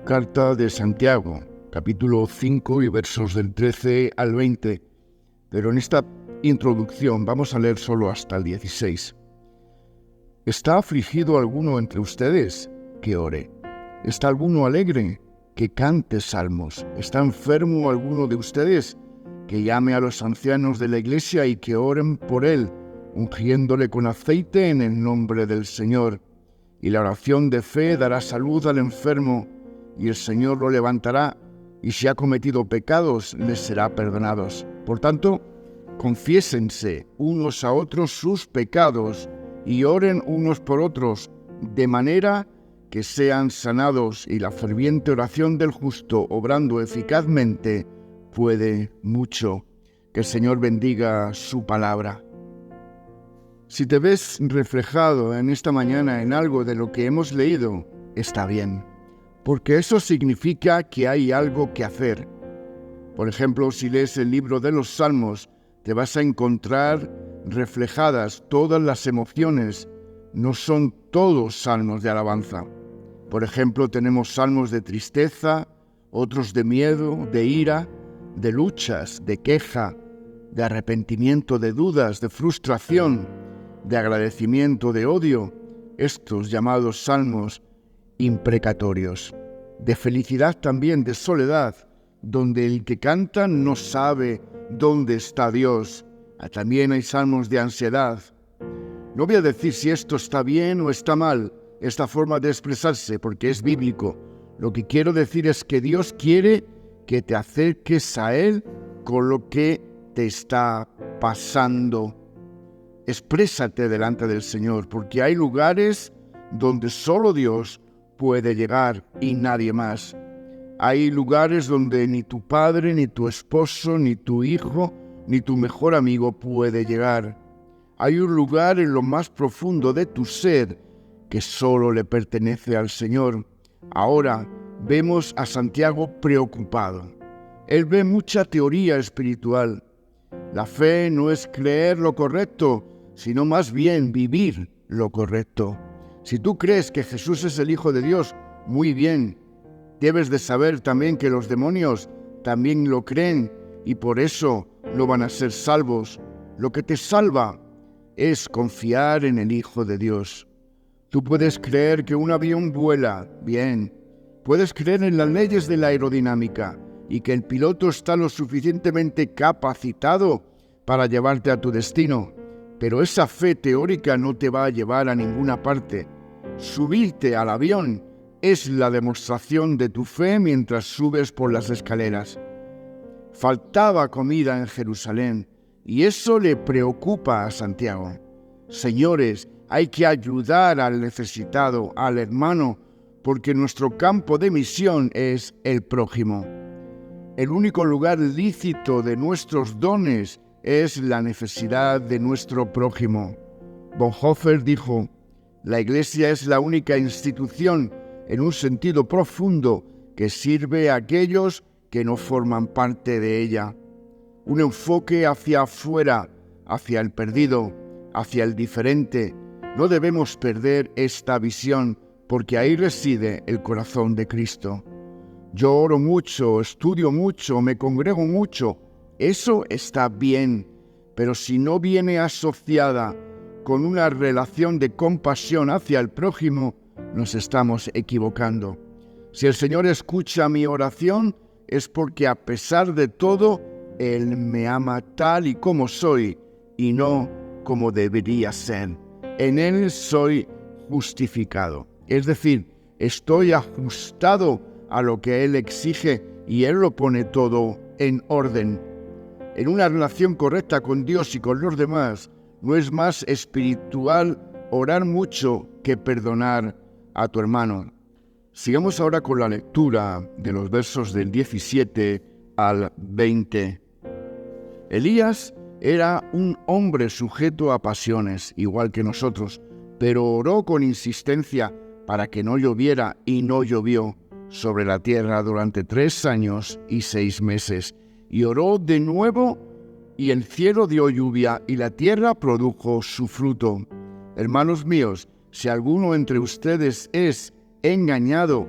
Carta de Santiago, capítulo 5 y versos del 13 al 20, pero en esta introducción vamos a leer solo hasta el 16. ¿Está afligido alguno entre ustedes? Que ore. ¿Está alguno alegre? Que cante salmos. ¿Está enfermo alguno de ustedes? Que llame a los ancianos de la iglesia y que oren por él, ungiéndole con aceite en el nombre del Señor. Y la oración de fe dará salud al enfermo, y el Señor lo levantará, y si ha cometido pecados, les será perdonados. Por tanto, confiésense unos a otros sus pecados, y oren unos por otros, de manera que sean sanados, y la ferviente oración del justo, obrando eficazmente, puede mucho. Que el Señor bendiga su palabra. Si te ves reflejado en esta mañana en algo de lo que hemos leído, está bien, porque eso significa que hay algo que hacer. Por ejemplo, si lees el libro de los Salmos, te vas a encontrar reflejadas todas las emociones. No son todos salmos de alabanza. Por ejemplo, tenemos salmos de tristeza, otros de miedo, de ira, de luchas, de queja, de arrepentimiento, de dudas, de frustración, de agradecimiento, de odio, estos llamados salmos imprecatorios, de felicidad también, de soledad, donde el que canta no sabe dónde está Dios. También hay salmos de ansiedad. No voy a decir si esto está bien o está mal, esta forma de expresarse, porque es bíblico. Lo que quiero decir es que Dios quiere que te acerques a Él con lo que te está pasando. Exprésate delante del Señor, porque hay lugares donde solo Dios puede llegar y nadie más. Hay lugares donde ni tu padre, ni tu esposo, ni tu hijo, ni tu mejor amigo puede llegar. Hay un lugar en lo más profundo de tu ser que solo le pertenece al Señor. Ahora vemos a Santiago preocupado. Él ve mucha teoría espiritual. La fe no es creer lo correcto, sino más bien vivir lo correcto. Si tú crees que Jesús es el Hijo de Dios, muy bien. Debes de saber también que los demonios también lo creen y por eso no van a ser salvos. Lo que te salva es confiar en el Hijo de Dios. Tú puedes creer que un avión vuela, bien. Puedes creer en las leyes de la aerodinámica y que el piloto está lo suficientemente capacitado para llevarte a tu destino. Pero esa fe teórica no te va a llevar a ninguna parte. Subirte al avión es la demostración de tu fe mientras subes por las escaleras. Faltaba comida en Jerusalén y eso le preocupa a Santiago. Señores, hay que ayudar al necesitado, al hermano, porque nuestro campo de misión es el prójimo. El único lugar lícito de nuestros dones es la necesidad de nuestro prójimo. Bonhoeffer dijo: la Iglesia es la única institución, en un sentido profundo, que sirve a aquellos que no forman parte de ella. Un enfoque hacia afuera, hacia el perdido, hacia el diferente. No debemos perder esta visión, porque ahí reside el corazón de Cristo. Yo oro mucho, estudio mucho, me congrego mucho. Eso está bien, pero si no viene asociada con una relación de compasión hacia el prójimo, nos estamos equivocando. Si el Señor escucha mi oración, es porque a pesar de todo, Él me ama tal y como soy, y no como debería ser. En Él soy justificado. Es decir, estoy ajustado a lo que Él exige y Él lo pone todo en orden. En una relación correcta con Dios y con los demás, no es más espiritual orar mucho que perdonar a tu hermano. Sigamos ahora con la lectura de los versos del 17 al 20. Elías era un hombre sujeto a pasiones, igual que nosotros, pero oró con insistencia para que no lloviera y no llovió sobre la tierra durante 3 años y 6 meses. Y oró de nuevo y el cielo dio lluvia y la tierra produjo su fruto. Hermanos míos, si alguno entre ustedes es engañado,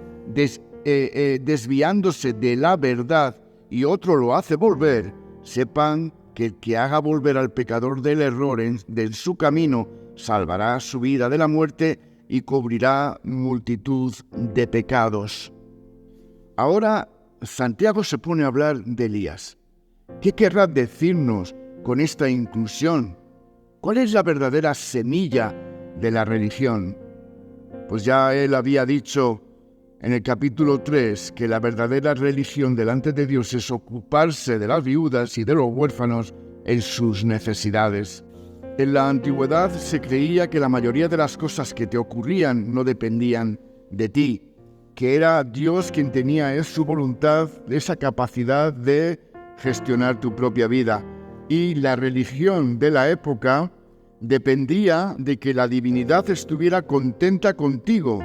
desviándose de la verdad y otro lo hace volver, sepan que el que haga volver al pecador del error de su camino salvará su vida de la muerte y cubrirá multitud de pecados. Ahora Santiago se pone a hablar de Elías. ¿Qué querrá decirnos con esta inclusión? ¿Cuál es la verdadera semilla de la religión? Pues ya él había dicho en el capítulo 3 que la verdadera religión delante de Dios es ocuparse de las viudas y de los huérfanos en sus necesidades. En la antigüedad se creía que la mayoría de las cosas que te ocurrían no dependían de ti, que era Dios quien tenía en su voluntad esa capacidad de gestionar tu propia vida. Y la religión de la época dependía de que la divinidad estuviera contenta contigo.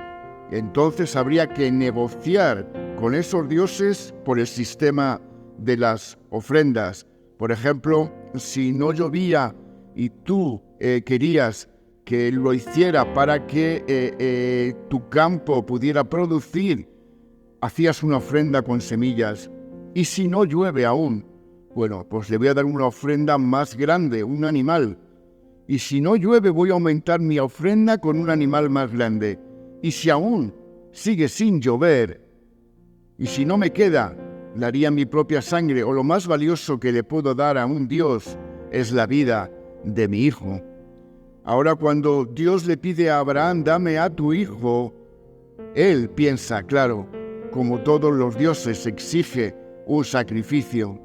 Entonces habría que negociar con esos dioses por el sistema de las ofrendas. Por ejemplo, si no llovía y tú querías que lo hiciera para que tu campo pudiera producir, hacías una ofrenda con semillas. Y si no llueve aún, bueno, pues le voy a dar una ofrenda más grande, un animal. Y si no llueve, voy a aumentar mi ofrenda con un animal más grande. Y si aún sigue sin llover, y si no me queda, daría mi propia sangre, o lo más valioso que le puedo dar a un Dios es la vida de mi hijo. Ahora, cuando Dios le pide a Abraham, dame a tu hijo, él piensa, claro, como todos los dioses, exige un sacrificio.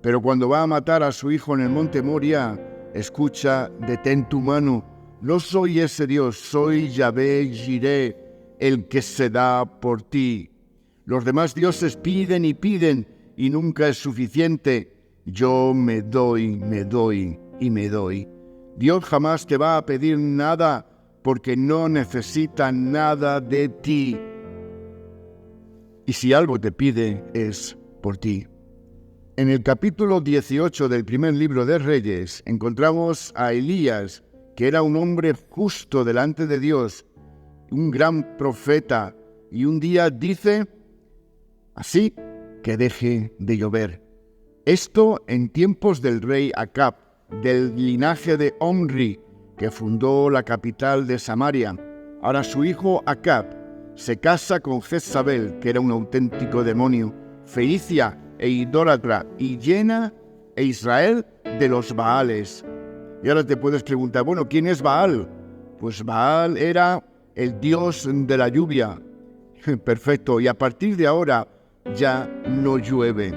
Pero cuando va a matar a su hijo en el monte Moria, escucha, detén tu mano. No soy ese Dios, soy Yahvé Jireh, el que se da por ti. Los demás dioses piden y nunca es suficiente. Yo me doy y me doy. Dios jamás te va a pedir nada porque no necesita nada de ti. Y si algo te pide es por ti. En el capítulo 18 del primer libro de Reyes encontramos a Elías, que era un hombre justo delante de Dios, un gran profeta, y un día dice así: que deje de llover. Esto en tiempos del rey Acab, del linaje de Omri, que fundó la capital de Samaria. Ahora su hijo Acab se casa con Jezabel, que era un auténtico demonio, fenicia e idólatra, y llena a Israel de los Baales. Y ahora te puedes preguntar, bueno, ¿quién es Baal? Pues Baal era el dios de la lluvia. Perfecto, y a partir de ahora ya no llueve.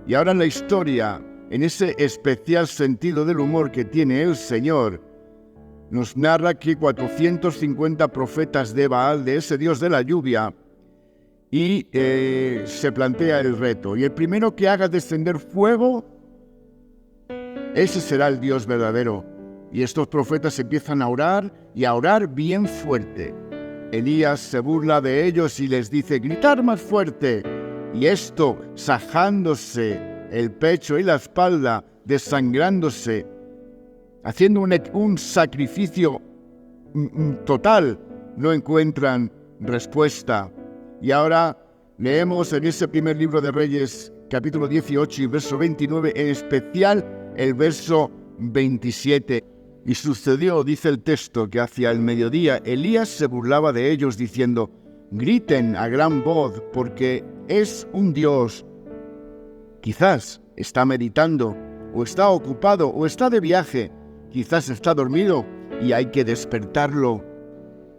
Y ahora la historia, en ese especial sentido del humor que tiene el Señor, nos narra que 450 profetas de Baal, de ese dios de la lluvia, y se plantea el reto. Y el primero que haga descender fuego, ese será el Dios verdadero. Y estos profetas empiezan a orar, y a orar bien fuerte. Elías se burla de ellos y les dice: gritar más fuerte. Y esto, sajándose el pecho y la espalda, desangrándose, haciendo un sacrificio total, no encuentran respuesta. Y ahora leemos en ese primer libro de Reyes, capítulo 18 y verso 29, en especial el verso 27. Y sucedió, dice el texto, que hacia el mediodía Elías se burlaba de ellos diciendo: griten a gran voz, porque es un Dios. Quizás está meditando, o está ocupado, o está de viaje. Quizás está dormido y hay que despertarlo.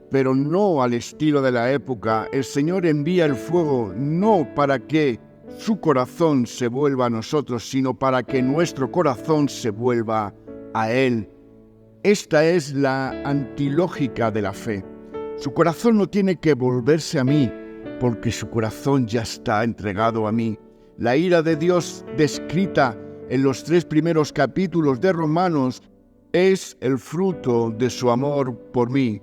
Pero no al estilo de la época. El Señor envía el fuego no para que su corazón se vuelva a nosotros, sino para que nuestro corazón se vuelva a Él. Esta es la antilógica de la fe. Su corazón no tiene que volverse a mí, porque su corazón ya está entregado a mí. La ira de Dios descrita en los 3 primeros capítulos de Romanos es el fruto de su amor por mí.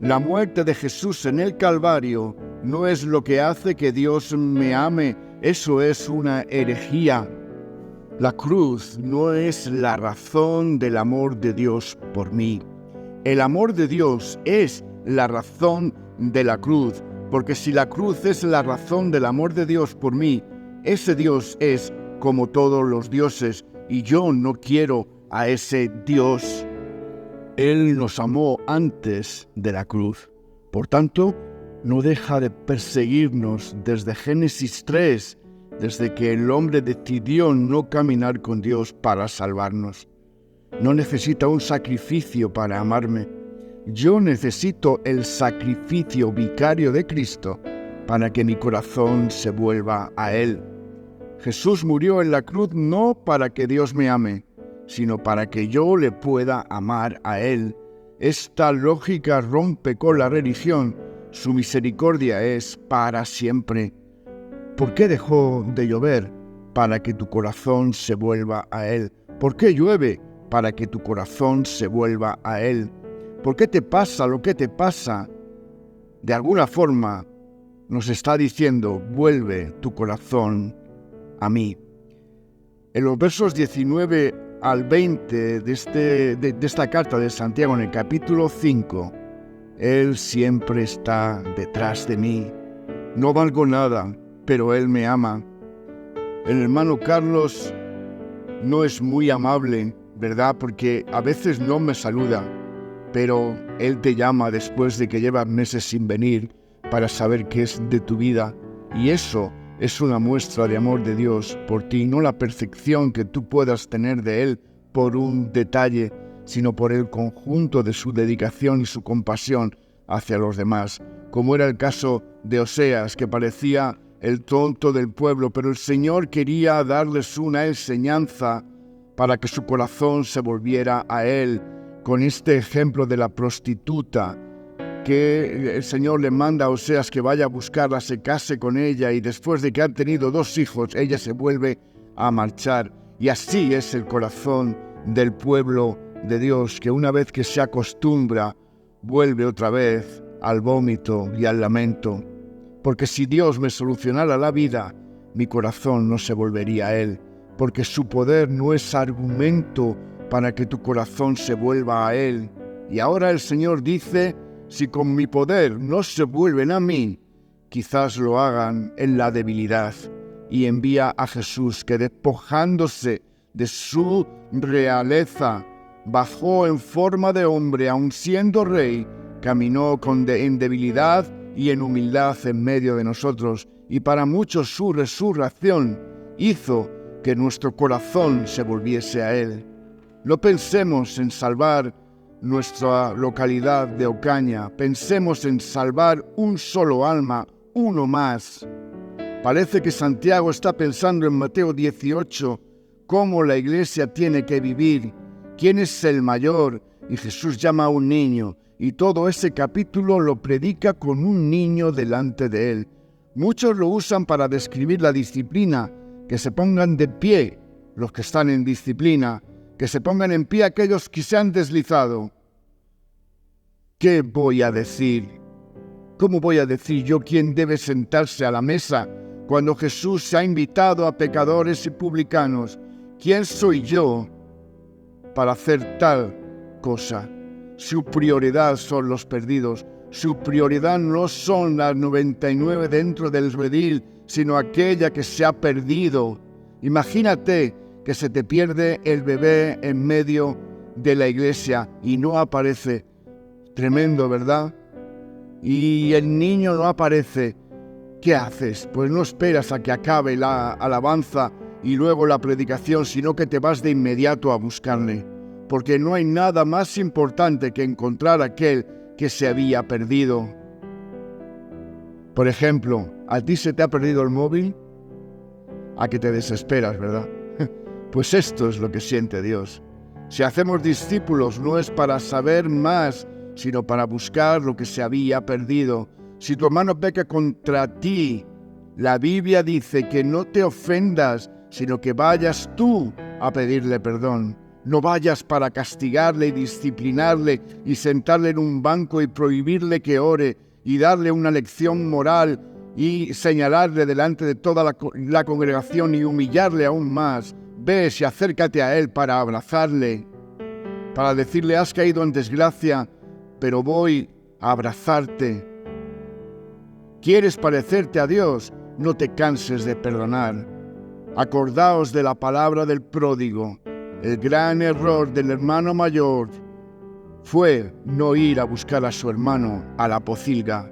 La muerte de Jesús en el Calvario no es lo que hace que Dios me ame, eso es una herejía. La cruz no es la razón del amor de Dios por mí. El amor de Dios es la razón de la cruz. porque si la cruz es la razón del amor de Dios por mí, ese Dios es como todos los dioses y yo no quiero a ese Dios. Él nos amó antes de la cruz. Por tanto, no deja de perseguirnos desde Génesis 3, desde que el hombre decidió no caminar con Dios para salvarnos. No necesita un sacrificio para amarme. Yo necesito el sacrificio vicario de Cristo para que mi corazón se vuelva a Él. Jesús murió en la cruz no para que Dios me ame, sino para que yo le pueda amar a Él. Esta lógica rompe con la religión. Su misericordia es para siempre. ¿Por qué dejó de llover? Para que tu corazón se vuelva a Él. ¿Por qué llueve? Para que tu corazón se vuelva a Él. ¿Por qué te pasa lo que te pasa? De alguna forma nos está diciendo, vuelve tu corazón a mí. En los versos 19 al 20 de esta carta de Santiago, en el capítulo 5, Él siempre está detrás de mí. No valgo nada, pero Él me ama. El hermano Carlos no es muy amable, ¿verdad? Porque a veces no me saluda, pero Él te llama después de que llevas meses sin venir para saber qué es de tu vida. Y eso es una muestra de amor de Dios por ti, no la percepción que tú puedas tener de Él por un detalle, sino por el conjunto de su dedicación y su compasión hacia los demás. Como era el caso de Oseas, que parecía el tonto del pueblo, pero el Señor quería darles una enseñanza para que su corazón se volviera a Él, con este ejemplo de la prostituta, que el Señor le manda a Oseas que vaya a buscarla, se case con ella y después de que han tenido 2 hijos, ella se vuelve a marchar. Y así es el corazón del pueblo de Dios, que una vez que se acostumbra, vuelve otra vez al vómito y al lamento. Porque si Dios me solucionara la vida, mi corazón no se volvería a Él, porque su poder no es argumento para que tu corazón se vuelva a Él. Y ahora el Señor dice, si con mi poder no se vuelven a mí, quizás lo hagan en la debilidad. Y envía a Jesús, que despojándose de su realeza, bajó en forma de hombre, aun siendo rey, caminó en debilidad y en humildad en medio de nosotros. Y para muchos su resurrección hizo que nuestro corazón se volviese a Él. No pensemos en salvar nuestra localidad de Ocaña, pensemos en salvar un solo alma, uno más. Parece que Santiago está pensando en Mateo 18, cómo la iglesia tiene que vivir, quién es el mayor, y Jesús llama a un niño, y todo ese capítulo lo predica con un niño delante de él. Muchos lo usan para describir la disciplina, que se pongan de pie los que están en disciplina, que se pongan en pie aquellos que se han deslizado. ¿Qué voy a decir? ¿Cómo voy a decir yo quién debe sentarse a la mesa cuando Jesús se ha invitado a pecadores y publicanos? ¿Quién soy yo para hacer tal cosa? Su prioridad son los perdidos. Su prioridad no son las 99 dentro del redil, sino aquella que se ha perdido. Imagínate que se te pierde el bebé en medio de la iglesia y no aparece. Tremendo, ¿verdad? Y el niño no aparece. ¿Qué haces? Pues no esperas a que acabe la alabanza y luego la predicación, sino que te vas de inmediato a buscarle. Porque no hay nada más importante que encontrar a aquel que se había perdido. Por ejemplo, ¿a ti se te ha perdido el móvil? A que te desesperas, ¿verdad? Pues esto es lo que siente Dios. Si hacemos discípulos no es para saber más, sino para buscar lo que se había perdido. Si tu hermano peca contra ti, la Biblia dice que no te ofendas, sino que vayas tú a pedirle perdón. No vayas para castigarle y disciplinarle y sentarle en un banco y prohibirle que ore y darle una lección moral y señalarle delante de toda la congregación y humillarle aún más. Ves y acércate a él para abrazarle, para decirle: has caído en desgracia, pero voy a abrazarte. ¿Quieres parecerte a Dios? No te canses de perdonar. Acordaos de la palabra del pródigo. El gran error del hermano mayor fue no ir a buscar a su hermano a la pocilga.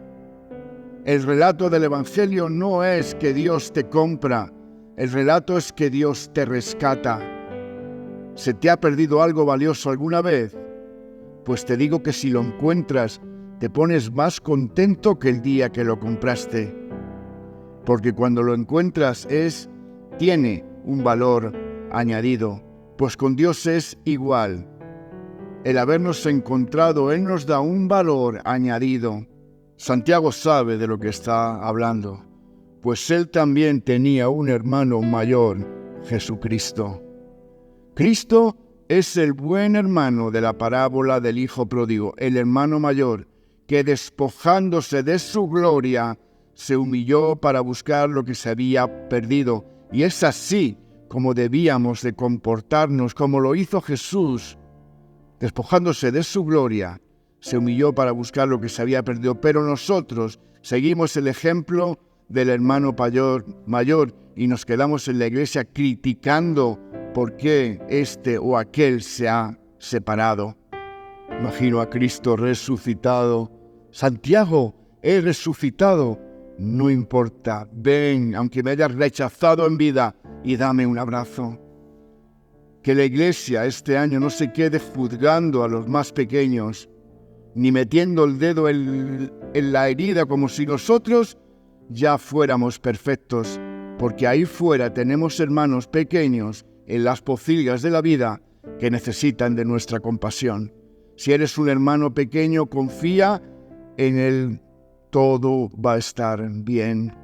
El relato del Evangelio no es que Dios te compra, el relato es que Dios te rescata. ¿Se te ha perdido algo valioso alguna vez? Pues te digo que si lo encuentras, te pones más contento que el día que lo compraste. Porque cuando lo encuentras tiene un valor añadido, pues con Dios es igual. El habernos encontrado, Él nos da un valor añadido. Santiago sabe de lo que está hablando, pues él también tenía un hermano mayor, Jesucristo. Cristo es el buen hermano de la parábola del hijo pródigo, el hermano mayor, que despojándose de su gloria, se humilló para buscar lo que se había perdido. Y es así como debíamos de comportarnos, como lo hizo Jesús. Despojándose de su gloria, se humilló para buscar lo que se había perdido. Pero nosotros seguimos el ejemplo del hermano mayor y nos quedamos en la iglesia criticando por qué este o aquel se ha separado. Imagino a Cristo resucitado. Santiago, he resucitado. No importa, ven, aunque me hayas rechazado en vida, y dame un abrazo. Que la iglesia este año no se quede juzgando a los más pequeños, ni metiendo el dedo en la herida como si nosotros ya fuéramos perfectos, porque ahí fuera tenemos hermanos pequeños en las pocilgas de la vida que necesitan de nuestra compasión. Si eres un hermano pequeño, confía en Él, todo va a estar bien.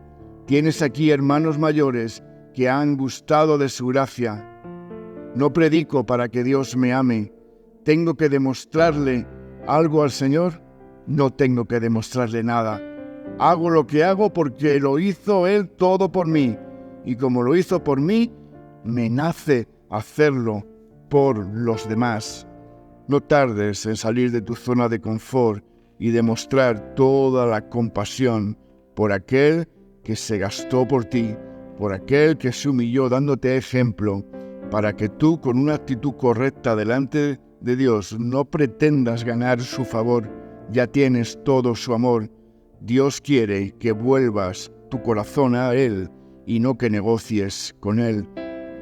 Tienes aquí hermanos mayores que han gustado de su gracia. No predico para que Dios me ame. ¿Tengo que demostrarle algo al Señor? No tengo que demostrarle nada. Hago lo que hago porque lo hizo Él todo por mí. Y como lo hizo por mí, me nace hacerlo por los demás. No tardes en salir de tu zona de confort y demostrar toda la compasión por aquel que se gastó por ti, por aquel que se humilló dándote ejemplo, para que tú, con una actitud correcta delante de Dios, no pretendas ganar su favor. Ya tienes todo su amor. Dios quiere que vuelvas tu corazón a Él y no que negocies con Él,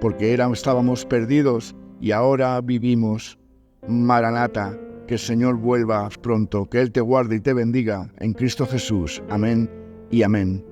porque estábamos perdidos y ahora vivimos. Maranata, que el Señor vuelva pronto, que Él te guarde y te bendiga en Cristo Jesús. Amén y amén.